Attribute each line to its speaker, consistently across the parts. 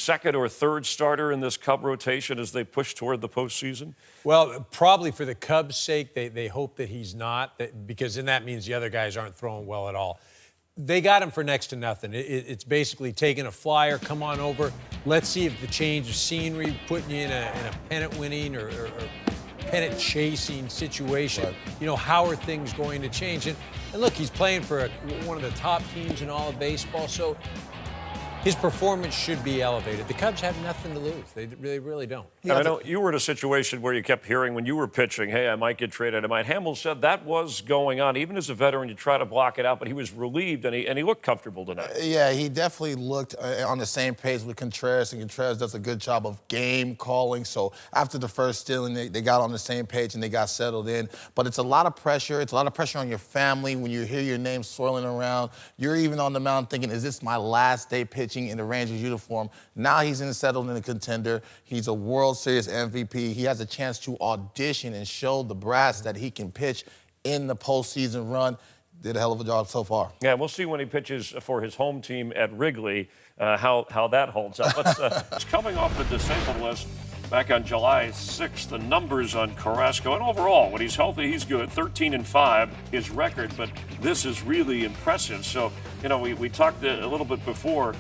Speaker 1: second or third starter in this Cub rotation as they push toward the postseason?
Speaker 2: Well, probably for the Cubs' sake, they hope that he's not, because then that means the other guys aren't throwing well at all. They got him for next to nothing. It's basically taking a flyer, come on over, let's see if the change of scenery, putting you in a pennant-winning or pennant-chasing situation, right. You know, how are things going to change? And look, he's playing for one of the top teams in all of baseball, so his performance should be elevated. The Cubs have nothing to lose. They really don't.
Speaker 1: I know you were in a situation where you kept hearing when you were pitching, hey, I might get traded. Hamels said that was going on. Even as a veteran, you try to block it out, but he was relieved, and he looked comfortable tonight.
Speaker 3: Yeah, he definitely looked on the same page with Contreras, and Contreras does a good job of game calling. So after the first stealing, they got on the same page, and they got settled in. But it's a lot of pressure. It's a lot of pressure on your family when you hear your name swirling around. You're even on the mound thinking, is this my last day pitching in the Rangers uniform? Now he's settled in a contender. He's a World Series MVP. He has a chance to audition and show the brass that he can pitch in the postseason run. Did a hell of a job so far.
Speaker 1: Yeah, we'll see when he pitches for his home team at Wrigley how that holds up. It's coming off the disabled list back on July 6th. The numbers on Carrasco, and overall, when he's healthy, he's good. 13-5, his record, but this is really impressive. So, you know, we talked a little bit before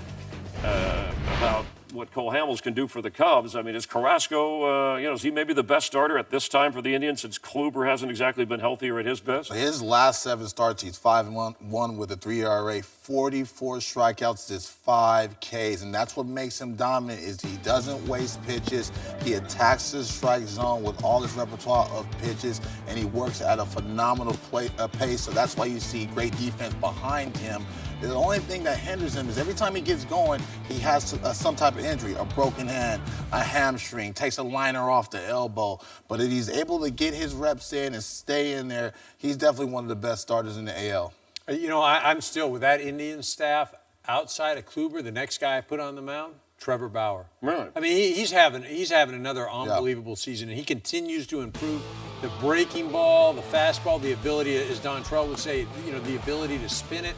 Speaker 1: about what Cole Hamels can do for the Cubs. I mean, is Carrasco, is he maybe the best starter at this time for the Indians since Kluber hasn't exactly been healthy or at his best?
Speaker 3: His last 7 starts, he's 5-1 with a 3 ERA, 44 strikeouts, just 5 Ks, and that's what makes him dominant is he doesn't waste pitches. He attacks the strike zone with all his repertoire of pitches, and he works at a phenomenal pace, so that's why you see great defense behind him. The only thing that hinders him is every time he gets going, he has some type of injury, a broken hand, a hamstring, takes a liner off the elbow. But if he's able to get his reps in and stay in there, he's definitely one of the best starters in the AL.
Speaker 2: You know, I'm still, with that Indian staff, outside of Kluber, the next guy I put on the mound, Trevor Bauer.
Speaker 1: Really?
Speaker 2: I mean, he's having another unbelievable season, and he continues to improve the breaking ball, the fastball, the ability, as Dontrelle would say, you know, the ability to spin it.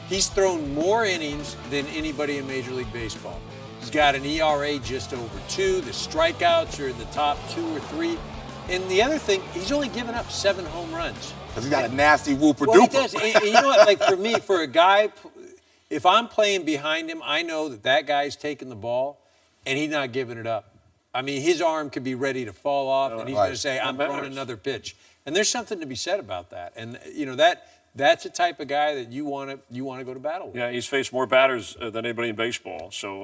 Speaker 2: He's thrown more innings than anybody in Major League Baseball. He's got an ERA just over 2. The strikeouts are in the top 2 or 3. And the other thing, he's only given up 7 home runs.
Speaker 3: Because he's got a nasty whooper-dooper.
Speaker 2: Well, he does. And you know what? Like, for me, for a guy, if I'm playing behind him, I know that guy's taking the ball, and he's not giving it up. I mean, his arm could be ready to fall off, and he's going to say, I'm throwing another pitch. And there's something to be said about that. And, you know, that's the type of guy that you want to go to battle with.
Speaker 1: Yeah, he's faced more batters than anybody in baseball. So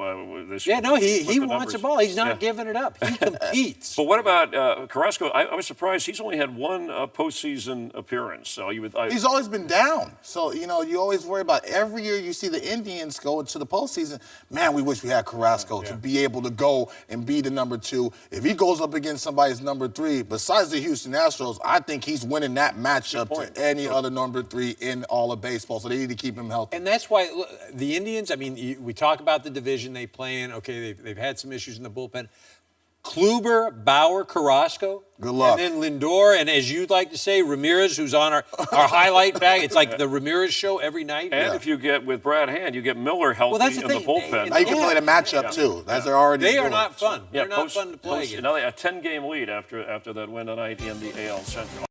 Speaker 2: he wants the ball. He's not giving it up. He competes.
Speaker 1: But what about Carrasco? I was surprised he's only had 1 postseason appearance. So
Speaker 3: he's always been down. So you know you always worry about every year you see the Indians go into the postseason. Man, we wish we had Carrasco to be able to go and be the number 2. If he goes up against somebody's number 3, besides the Houston Astros, I think he's winning that matchup to any other number 3 in all of baseball, so they need to keep him healthy.
Speaker 2: And that's why the Indians, I mean, we talk about the division they play in. Okay, they've had some issues in the bullpen. Kluber, Bauer, Carrasco.
Speaker 3: Good luck.
Speaker 2: And then Lindor, and as you'd like to say, Ramirez, who's on our highlight bag. It's like the Ramirez show every night.
Speaker 1: And if you get, with Brad Hand, you get Miller healthy in the bullpen.
Speaker 3: Now you can play the matchup, too. That's they're already
Speaker 2: They are not fun. They're not fun to play against.
Speaker 1: Now they have a 10-game lead after that win tonight in the AL Central.